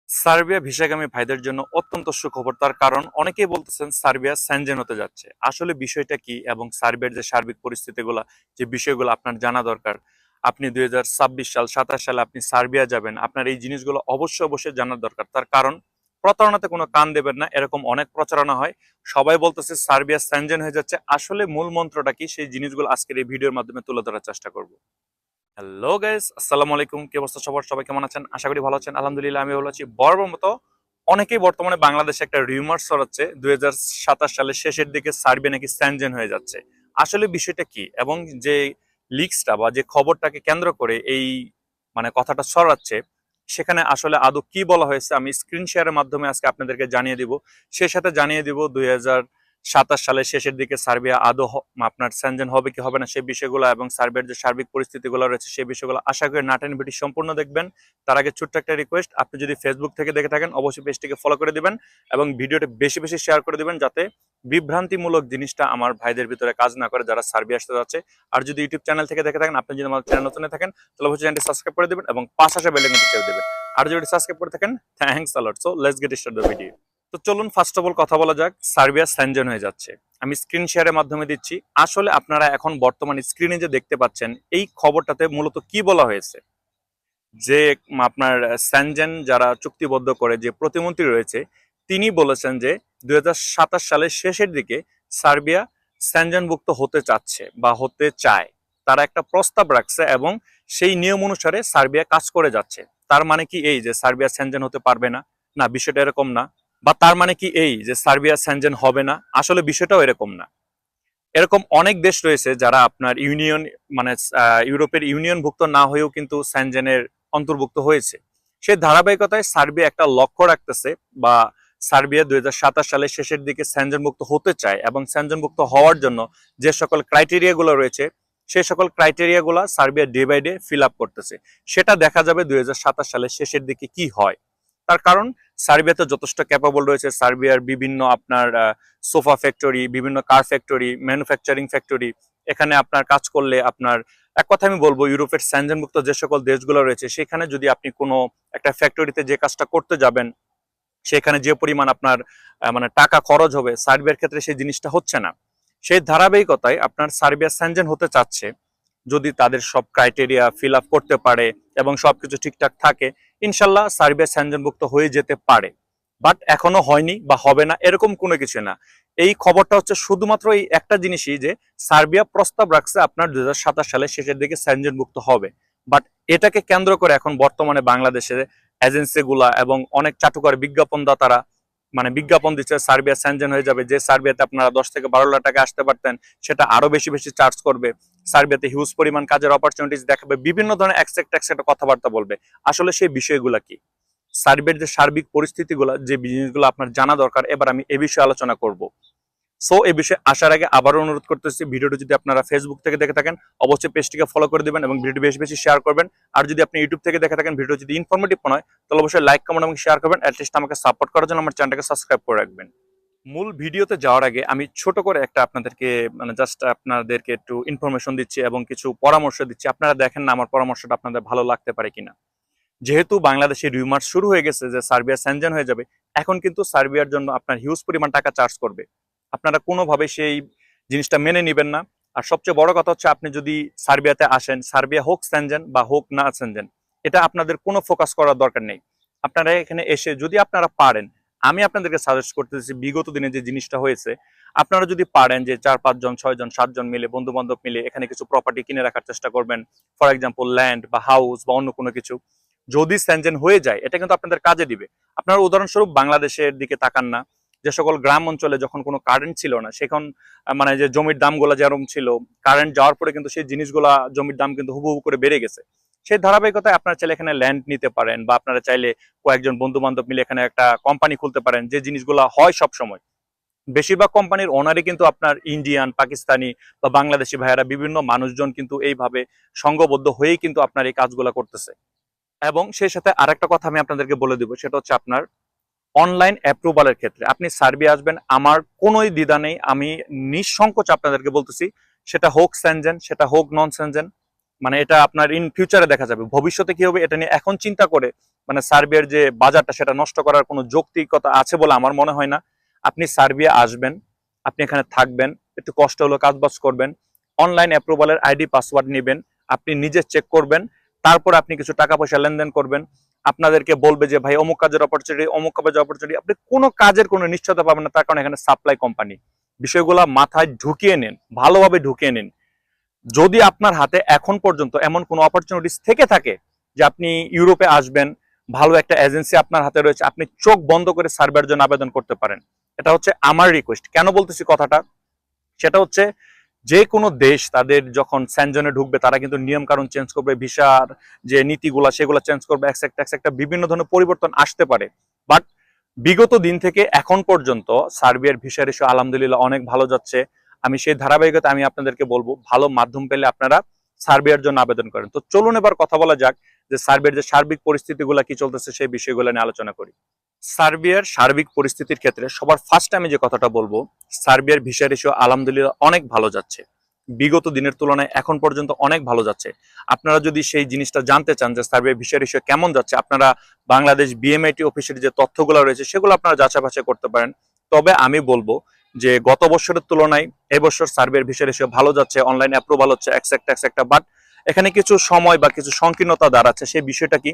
Serbia ভিসাগামী ভাইদের জন্য অত্যন্ত সুখবর। তার কারণ অনেকেই বলতেছেন সার্বিয়া সেনজেন হতে যাচ্ছে। আসলে বিষয়টা কি এবং সার্বিয়ার যে সার্বিক পরিস্থিতিগুলো, যে বিষয়গুলো আপনার জানা দরকার। আপনি 2026 সাল 27 সালে আপনি সার্বিয়া যাবেন, আপনার এই জিনিসগুলো অবশ্যই অবশ্যই জানার দরকার। তার কারণ প্রতারণাতে কোনো কান দেবেন না, এরকম অনেক প্রচারণা হয়। সবাই বলতেছে সার্বিয়া সেনজেন হয়ে যাচ্ছে, আসলে মূল মন্ত্রটা কি সেই জিনিসগুলো আজকের এই ভিডিওর মাধ্যমে তুলে ধরার চেষ্টা করব। হ্যালো গাইস, আসসালামু আলাইকুম। কি অবস্থা সবার? সবাই কেমন আছেন? আশা করি ভালো আছেন। আলহামদুলিল্লাহ আমি ভালো আছি। বরাবর মতো অনেকেই বর্তমানে বাংলাদেশে একটা রিউমার ছড়াচ্ছে 2027 সালের শেষের দিকে সার্বিয়া নাকি স্যানজেন হয়ে যাচ্ছে। আসলে বিষয়টা কি এবং যে লিক্সটা বা যে খবরটাকে কেন্দ্র করে এই কথাটা ছড়াচ্ছে, সেখানে আসলে আদৌ কি বলা হয়েছে আমি স্ক্রিন শেয়ারের মাধ্যমে আজকে আপনাদেরকে জানিয়ে দিব। সেই সাথে জানিয়ে দিব 2027 সালের শেষের দিকে সার্বিয়া আদৌ আপনার স্যানজেন হবে কি হবে না সেই বিষয়গুলো এবং সার্বিয়ার যে সার্বিক পরিস্থিতিগুলো রয়েছে সেই বিষয়গুলো আশা করি নাটেন ভিডিও সম্পূর্ণ দেখবেন। তার আগে ছোট্ট একটা রিকোয়েস্ট, আপনি যদি ফেসবুক থেকে দেখে থাকেন অবশ্যই পেজটিকে ফলো করে দিবেন এবং ভিডিওটা বেশি বেশি শেয়ার করে দিবেন, যাতে বিভ্রান্তিমূলক জিনিসটা আমার ভাইদের ভিতরে কাজ না করে যারা সার্বিয়া আসতে যাচ্ছে। আর যদি ইউটিউব চ্যানেল থেকে দেখে থাকেন, আপনি যদি আমার চ্যানেল নতুন থাকেন তাহলে অবশ্যই চ্যানেলটি সাবস্ক্রাইব করে দিবেন এবং পাশে আসা বেল আইকনটি চেপে দিবেন। আর যদি সাবস্ক্রাইব করে থাকেন, thanks a lot. So let's get start the video. তো চলুন ফার্স্ট অফ অল কথা বলা যাক সার্বিয়া স্যানজেন হয়ে যাচ্ছে। আমি স্ক্রিন শেয়ারের মাধ্যমে দিচ্ছি। আসলে আপনারা এখন বর্তমান স্ক্রিনে যে দেখতে পাচ্ছেন এই খবরটাতে মূলত কি বলা হয়েছে, যে আপনার স্যানজেন যারা চুক্তিবদ্ধ করে যে প্রতিমন্ত্রী রয়েছে তিনি বলেছেন যে 2027 সালের শেষের দিকে সার্বিয়া স্যানজেনভুক্ত হতে চাচ্ছে বা হতে চায়। তারা একটা প্রস্তাব রাখছে এবং সেই নিয়ম অনুসারে সার্বিয়া কাজ করে যাচ্ছে। তার মানে কি এই যে সার্বিয়া স্যানজেন হতে পারবে না? না, বিষয়টা এরকম না। বা তার মানে কি এই যে সার্বিয়া স্যানজেন হবে না? আসলে বিষয়টাও এরকম না। এরকম অনেক দেশ রয়েছে যারা আপনার ইউনিয়ন মানে ইউরোপের ইউনিয়নভুক্ত না হয়েও কিন্তু স্যানজেনের অন্তর্ভুক্ত হয়েছে। সেই ধারাবাহিকতায় সার্বিয়া একটা লক্ষ্য রাখতেছে বা সার্বিয়া 2027 সালের শেষের দিকে স্যানজেনভুক্ত হতে চায় এবং স্যানজেনভুক্ত হওয়ার জন্য যে সকল ক্রাইটেরিয়া গুলো রয়েছে সেই সকল ক্রাইটেরিয়া গুলা Serbia day by day fill up করতেছে। সেটা দেখা যাবে 2027 সালের শেষের দিকে কি হয়। তার কারণ সার্বিয়াতে যথেষ্ট ক্যাপাবল রয়েছে। সার্বিয়ার বিভিন্ন আপনার সোফা ফ্যাক্টরি, বিভিন্ন কার ফ্যাক্টরি, ম্যানুফ্যাকচারিং ফ্যাক্টরি, এখানে আপনার কাজ করলে আপনার এক কথা আমি বলবো ইউরোপের স্যানজেনভুক্ত যে সকল দেশগুলো রয়েছে সেখানে যদি আপনি কোনো একটা ফ্যাক্টরিতে যে কাজটা করতে যাবেন সেখানে যে পরিমাণ আপনার টাকা খরচ হবে, সার্বিয়ার ক্ষেত্রে সেই জিনিসটা হচ্ছে না। সেই ধারাবাহিকতায় আপনার সার্বিয়া স্যানজেন হতে চাচ্ছে যদি তাদের সব ক্রাইটেরিয়া ফিল আপ করতে পারে এবং সবকিছু ঠিকঠাক থাকে, ইনশাল্লাহ সার্বিয়া স্যানজেনভুক্ত হয়ে যেতে পারে। বাট এখনো হয়নি বা হবে না এরকম কোনো কিছু না। এই খবরটা হচ্ছে শুধুমাত্র এই একটা জিনিসই যে সার্বিয়া প্রস্তাব রাখছে আপনার 2027 সালের শেষের দিকে স্যানজেনভুক্ত হবে। বাট এটাকে কেন্দ্র করে এখন বর্তমানে বাংলাদেশের এজেন্সিগুলা এবং অনেক চাটুকার বিজ্ঞাপনদাতারা বিজ্ঞাপন দিচ্ছে সার্বিয়া স্যানজেন হয়ে যাবে, যে সার্বিয়াতে আপনারা 10 থেকে 12 লাখ টাকা আসতে পারতেন সেটা আরো বেশি বেশি চার্জ করবে, সার্বিয়াতে হিউজ পরিমাণ কাজের অপরচুনিটিস দেখাবে, বিভিন্ন ধরনের একসেক্ট কথাবার্তা বলবে। আসলে সেই বিষয়গুলা কি, সার্বিয়ার যে সার্বিক পরিস্থিতিগুলো যে জিনিসগুলো আপনার জানা দরকার, এবার আমি এ বিষয়ে আলোচনা করব। সো এই বিষয়ে আসার আগে আবারও অনুরোধ করতেছি, ভিডিওটি যদি আপনারা ফেসবুক থেকে দেখে থাকেন অবশ্যই পেজটিকে ফলো করে দিবেন এবং ভিডিওটি বেশি বেশি শেয়ার করবেন। আর যদি আপনি ইউটিউব থেকে দেখে থাকেন ভিডিও যদি ইনফরমেটিভ মনে হয় তাহলে অবশ্যই লাইক, কমেন্ট এবং শেয়ার করবেন। অ্যাটলিস্ট আমাকে সাপোর্ট করার জন্য আমার চ্যানেলটাকে সাবস্ক্রাইব করে রাখবেন। মূল ভিডিওতে যাওয়ার আগে আমি ছোট করে একটা আপনাদেরকে জাস্ট আপনাদেরকে একটু ইনফরমেশন দিচ্ছি এবং কিছু পরামর্শ দিচ্ছি। আপনারা দেখেন না আমার পরামর্শটা আপনাদের ভালো লাগতে পারে কিনা। যেহেতু বাংলাদেশে রিউমার শুরু হয়ে গেছে যে সার্বিয়া স্যানজেন হয়ে যাবে, এখন কিন্তু সার্বিয়ার জন্য আপনার হিউজ পরিমাণ টাকা চার্জ করবে। আপনারা কোনোভাবে সেই জিনিসটা মেনে নেবেন না। আর সবচেয়ে বড় কথা হচ্ছে আপনি যদি সার্বিয়াতে আসেন, সার্বিয়া হোক স্যানজেন বা হোক না স্যানজেন, এটা আপনাদের কোনো ফোকাস করার দরকার নেই। আপনারা এখানে এসে যদি আপনারা পারেন, আমি আপনাদেরকে সাজেস্ট করতেছি বিগত দিনে যে জিনিসটা হয়েছে, আপনারা যদি পারেন যে 4-5 জন 6 জন 7 জন মিলে বন্ধু বান্ধব মিলে এখানে কিছু প্রপার্টি কিনে রাখার চেষ্টা করবেন। ফর এক্সাম্পল ল্যান্ড বা হাউস বা অন্য কোনো কিছু। যদি স্যানজেন হয়ে যায় এটা কিন্তু আপনাদের কাজে দিবে। আপনারা উদাহরণস্বরূপ বাংলাদেশের দিকে তাকান না, যে সকল গ্রাম অঞ্চলে যখন কোনো কারেন্ট ছিল না সেখন যে জমির দামগুলো যেরকম ছিল, কারেন্ট যাওয়ার পরে কিন্তু সেই জিনিসগুলা জমির দাম কিন্তু হুবহু করে বেড়ে গেছে। সেই ধারাবাহিকতায় আপনারা চাইলে এখানে ল্যান্ড নিতে পারেন বা আপনারা চাইলে কয়েকজন বন্ধু বান্ধব মিলে এখানে একটা কোম্পানি খুলতে পারেন। যে জিনিসগুলো হয় সব সময়, বেশিরভাগ কোম্পানির ওনারই কিন্তু আপনার ইন্ডিয়ান, পাকিস্তানি বা বাংলাদেশি ভাইয়েরা, বিভিন্ন মানুষজন কিন্তু এইভাবে সংঘবদ্ধ হয়েই কিন্তু আপনার এই কাজগুলো করতেছে। এবং সেই সাথে আরেকটা কথা আমি আপনাদেরকে বলে দিব, সেটা হচ্ছে আপনার অনলাইন অ্যাপ্রুভালের ক্ষেত্রে আপনি সার্বিয়া আসবেন, আমার কোনোই দ্বিধা নেই, আমি নিঃসংকোচ আপনাদেরকে বলতেছি, সেটা হোক স্যানজেন সেটা হোক নন স্যানজেন, এটা আপনার ইন ফিউচারে দেখা যাবে, ভবিষ্যতে কি হবে এটা নিয়ে এখন চিন্তা করে মানে সার্বিয়ার যে বাজারটা সেটা নষ্ট করার কোনো যৌক্তিকতা আছে বলে আমার মনে হয় না। আপনি সার্বিয়া আসবেন, আপনি এখানে থাকবেন, একটু কষ্ট হলো কাজবাজ করবেন, অনলাইন অ্যাপ্রুভালের আইডি পাসওয়ার্ড নেবেন, আপনি নিজে চেক করবেন, তারপর আপনি কিছু টাকা পয়সা লেনদেন করবেন। আপনাদেরকে বলবে যে ভাই অমুক কাজের অপরচুনিটি, অমুক কাজের অপরচুনিটি, আপনি কোনো কাজের কোনো নিশ্চয়তা পাবেন না, তার কারণ এখানে সাপ্লাই কোম্পানি। বিষয়গুলো মাথায় ঢুকিয়ে নিন, ভালোভাবে ঢুকিয়ে নিন। যদি আপনার হাতে এখন পর্যন্ত এমন কোনো অপরচুনিটিস থেকে থাকে যে আপনি ইউরোপে আসবেন, ভালো একটা এজেন্সি আপনার হাতে রয়েছে, আপনি চোখ বন্ধ করে সার্ভের জন্য আবেদন করতে পারেন। এটা হচ্ছে আমার রিকোয়েস্ট। কেন বলতেছি কথাটা, সেটা হচ্ছে যে কোনো দেশ তাদের যখন সেনজনে ঢুকবে তারা কিন্তু নিয়ম কানুন চেঞ্জ করবে, ভিসার যে নীতিগুলা সেগুলো চেঞ্জ করবে, একটা বিভিন্ন ধরনের পরিবর্তন আসতে পারে। বাট বিগত দিন থেকে এখন পর্যন্ত সার্বিয়ার ভিসা রেশিও আলহামদুলিল্লাহ অনেক ভালো যাচ্ছে। আমি সেই ধারাবাহিকতা আমি আপনাদেরকে বলবো, ভালো মাধ্যম পেলে আপনারা সার্বিয়ার জন্য আবেদন করেন। তো চলুন এবার কথা বলা যাক যে সার্বিয়ার যে সার্বিক পরিস্থিতিগুলো কি চলতেছে সেই বিষয়গুলো নিয়ে আলোচনা করি। সার্বিয়ার সার্বিক পরিস্থিতির ক্ষেত্রে সবার ফার্স্ট আমি যে কথাটা বলবো, সার্বিয়ার ভিসা রেশিও আলহামদুলিল্লাহ অনেক ভালো যাচ্ছে। বিগত দিনের তুলনায় এখন পর্যন্ত অনেক ভালো যাচ্ছে। আপনারা যদি সেই জিনিসটা জানতে চান যে সার্বিয়ার ভিসা রেশিও কেমন যাচ্ছে, আপনারা বাংলাদেশ বিএমআইটি অফিসের যে তথ্যগুলো রয়েছে সেগুলো আপনারা যাচাই বাছাই করতে পারেন। তবে আমি বলবো যে গত বছরের তুলনায় এবছর সার্বিয়ার ভিসা রেশিও ভালো যাচ্ছে, অনলাইন অ্যাপ্রুভাল হচ্ছে একটা, বাট এখানে কিছু সময় বা কিছু সংকীর্ণতা দাঁড়াচ্ছে। সেই বিষয়টা কি,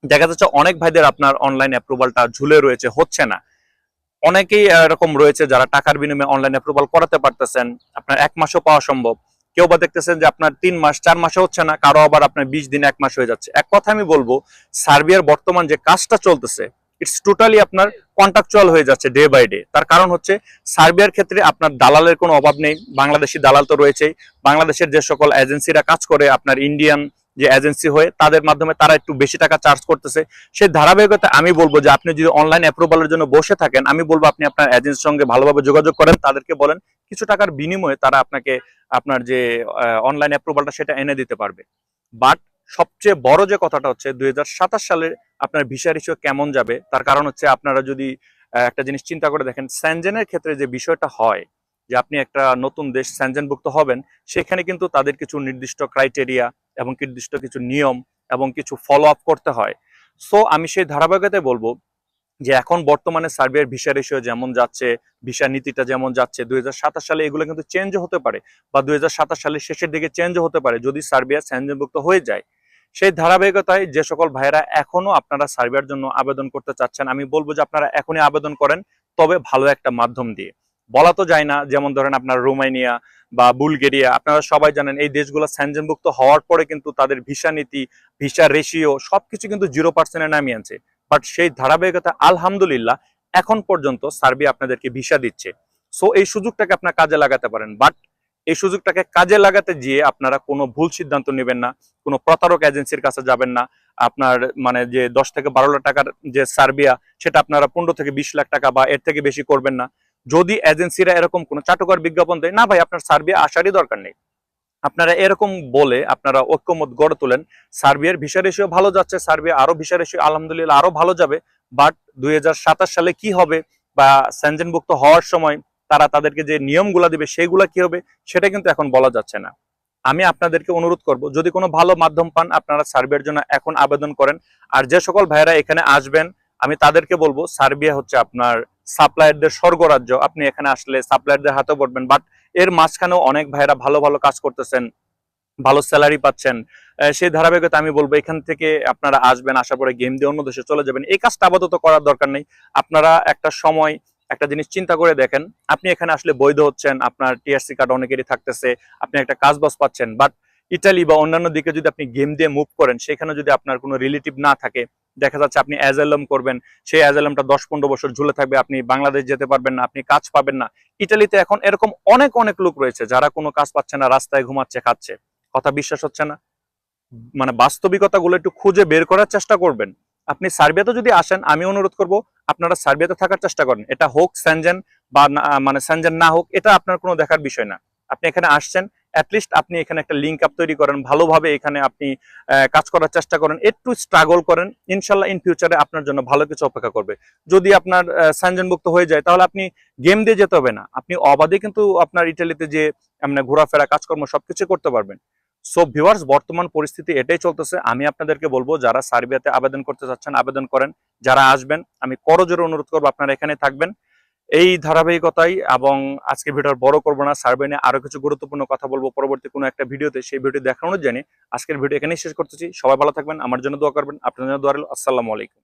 দেখা যাচ্ছে অনেক ভাইদের আপনার অনলাইন অ্যাপ্রুভালটা ঝুলে রয়েছে, হচ্ছে না। অনেকেই এরকম রয়েছে যারা টাকার বিনিময়ে অনলাইন অ্যাপ্রুভাল করাতে পারতেছেন, আপনার 1 মাসও পাওয়া সম্ভব। কেউ বা দেখতেছেন যে আপনার 3 মাস 4 মাসে হচ্ছে না, কারো আবার আপনার 20 দিন 1 মাস হয়ে যাচ্ছে। এক কথা আমি বলবো, সার্বিয়ার বর্তমান যে কাজটা চলতেছে ইটস টোটালি আপনার কন্ট্রাকচুয়াল হয়ে যাচ্ছে ডে বাই ডে। তার কারণ হচ্ছে সার্বিয়ার ক্ষেত্রে আপনার দালালের কোনো অভাব নেই, বাংলাদেশি দালাল তো রয়েছেই। বাংলাদেশের যে সকল এজেন্সিরা কাজ করে আপনার ইন্ডিয়ান যে এজেন্সি হয়ে, তাদের মাধ্যমে তারা একটু বেশি টাকা চার্জ করতেছে। সেই ধারাবাহিকতা আমি বলবো যে আপনি যদি অনলাইন অ্যাপ্রুভালের জন্য বসে থাকেন, আমি বলবো আপনি আপনার এজেন্সির সঙ্গে ভালোভাবে যোগাযোগ করেন, তাদেরকে বলেন কিছু টাকার বিনিময়ে তারা আপনাকে আপনার যে অনলাইন অ্যাপ্রুভালটা সেটা এনে দিতে পারবে। বাট সবচেয়ে বড় যে কথাটা হচ্ছে 2027 সালের আপনার ভিসা রেশিও কেমন যাবে, তার কারণ হচ্ছে আপনারা যদি একটা জিনিস চিন্তা করে দেখেন, সেনজেনের ক্ষেত্রে যে বিষয়টা হয় যে আপনি একটা নতুন দেশ সেনজেনভুক্ত হবেন, সেখানে কিন্তু তাদের কিছু নির্দিষ্ট ক্রাইটেরিয়া এবং নির্দিষ্ট কিছু নিয়ম এবং কিছু ফলো আপ করতে হয়। সো আমি সেই ধারাবাহিকতায় বলবো যে এখন বর্তমানে সার্বিয়ার ভিসা রেশিও যেমন যাচ্ছে, ভিসা নীতিটা যেমন যাচ্ছে, 2027 সালে এগুলো কিন্তু চেঞ্জ হতে পারে, বা 2027 সালের শেষের দিকে চেঞ্জ হতে পারে যদি সার্বিয়া সেনজেনভুক্ত হয়ে যায়। সেই ধারাবাহিকতায় যে সকল ভাইয়েরা এখনো আপনারা সার্বিয়ার জন্য আবেদন করতে চাচ্ছেন, আমি বলবো যে আপনারা এখনই আবেদন করেন, তবে ভালো একটা মাধ্যম দিয়ে। বলা তো যায় না, যেমন ধরেন আপনার রোমানিয়া বা বুলগেরিয়া, আপনারা সবাই জানেন এই দেশগুলো সেনজেনভুক্ত হওয়ার পরে কিন্তু তাদের ভিসা নীতি, ভিসা রেশিও সবকিছু কিন্তু 0%-এ নামিয়ে আনছে। বাট সেই ধারাবাহিকতা আলহামদুলিল্লাহ এখন পর্যন্ত সার্বিয়া আপনাদেরকে ভিসা দিচ্ছে। সো এই সুযোগটাকে আপনার কাজে লাগাতে পারেন। বাট এই সুযোগটাকে কাজে লাগাতে গিয়ে আপনারা কোনো ভুল সিদ্ধান্ত নেবেন না, কোনো প্রতারক এজেন্সির কাছে যাবেন না। আপনার মানে যে 10 থেকে 12 লাখ টাকার যে সার্বিয়া, সেটা আপনারা 15 থেকে 20 লাখ টাকা বা এর থেকে বেশি করবেন না। যদি এজেন্সিরা এরকম কোনো চাটুকার বিজ্ঞাপন দেয়, না ভাই আপনার সার্বিয়া আসারই দরকার নেই, আপনারা এরকম বলে আপনারা ঐক্যমত গড়ে তোলেন। সার্বিয়ার ভিসা রেশিও ভালো যাচ্ছে, সার্বিয়া আরো ভিসা রেশিও আলহামদুলিল্লাহ আরো ভালো যাবে। বাট 2027 সালে কি হবে, বা সেনজেনভুক্ত হওয়ার সময় তারা তাদেরকে যে নিয়মগুলা দিবে সেইগুলা কি হবে, সেটা কিন্তু এখন বলা যাচ্ছে না। আমি আপনাদেরকে অনুরোধ করব, যদি কোনো ভালো মাধ্যম পান আপনারা সার্বিয়ার জন্য এখন আবেদন করেন। আর যে সকল ভাইয়েরা এখানে আসবেন, আমি তাদেরকে বলবো সার্বিয়া হচ্ছে আপনার সাপ্লায়ারদের স্বর্গরাজ্য। আপনি এখানে আসলে সাপ্লায়ারদের হাতে পড়বেন, বাট এর মাঝখানেও অনেক ভাইয়েরা ভালো ভালো কাজ করতেছেন, ভালো স্যালারি পাচ্ছেন। সেই ধারাবাহিকতা আমি বলবো এখান থেকে আপনারা আসবেন, আসার পরে গেম দিয়ে অন্য দেশে চলে যাবেন, এই কাজটা আপাতত করার দরকার নেই। আপনারা একটা সময় একটা জিনিস চিন্তা করে দেখেন, আপনি এখানে আসলে বৈধ হচ্ছেন, আপনার টিআরসি কার্ড অনেকেরই থাকতেছে, আপনি একটা কাজ বাজ পাচ্ছেন। বাট ইটালি বা অন্যান্য দিকে যদি আপনি গেম দিয়ে মুভ করেন, সেখানে যদি আপনার কোনো রিলেটিভ না থাকে, দেখা যাচ্ছে আপনি অ্যাজাইলাম করবেন, সেই অ্যাজাইলামটা 10-15 বছর ঝুলে থাকবে, আপনি বাংলাদেশ যেতে পারবেন না, আপনি কাজ পাবেন না। ইটালিতে এখন এরকম অনেক অনেক লোক রয়েছে যারা কোনো কাজ পাচ্ছে না, রাস্তায় ঘুমাচ্ছে, খাচ্ছে। কথা বিশ্বাস হচ্ছে না? মানে বাস্তবিকতাগুলো একটু খুঁজে বের করার চেষ্টা করবেন। আপনি সার্বিয়াতে যদি আসেন, আমি অনুরোধ করব আপনারা সার্বিয়াতে থাকার চেষ্টা করেন। এটা হোক সেনজেন বা মানে সেনজেন না হোক, এটা আপনার কোনো দেখার বিষয় না। আপনি এখানে আসছেন, অ্যাটলিস্ট আপনি এখানে একটা লিঙ্ক আপ তৈরি করেন, ভালোভাবে এখানে আপনি কাজ করার চেষ্টা করেন, একটু স্ট্রাগল করেন, ইনশাল্লাহ ইন ফিউচারে আপনার জন্য ভালো কিছু অপেক্ষা করবে। যদি আপনার সেনজেনভুক্ত হয়ে যায়, তাহলে আপনি গেম দিয়ে যেতে হবে না, আপনি অবাধে কিন্তু আপনার ইটালিতে যে ঘোরাফেরা, কাজকর্ম সবকিছু করতে পারবেন। সো ভিউয়ার্স, বর্তমান পরিস্থিতি এটাই চলতেছে। আমি আপনাদেরকে বলবো যারা সার্বিয়াতে আবেদন করতে চাচ্ছেন আবেদন করেন, যারা আসবেন আমি করজোরে অনুরোধ করবো আপনারা এখানে থাকবেন। এই ধারাবাহিকতাই, এবং আজকে ভিডিও বড় করবো না, সার্ভে নিয়ে আরো কিছু গুরুত্বপূর্ণ কথা বলবো পরবর্তী কোনো একটা ভিডিওতে, সেই ভিডিও দেখানোর জন্য আজকের ভিডিও এখানেই শেষ করতেছি। সবাই ভালো থাকবেন, আমার জন্য দোয়া করবেন, আপনার জন্য দোয়া রইল। আসসালামু আলাইকুম।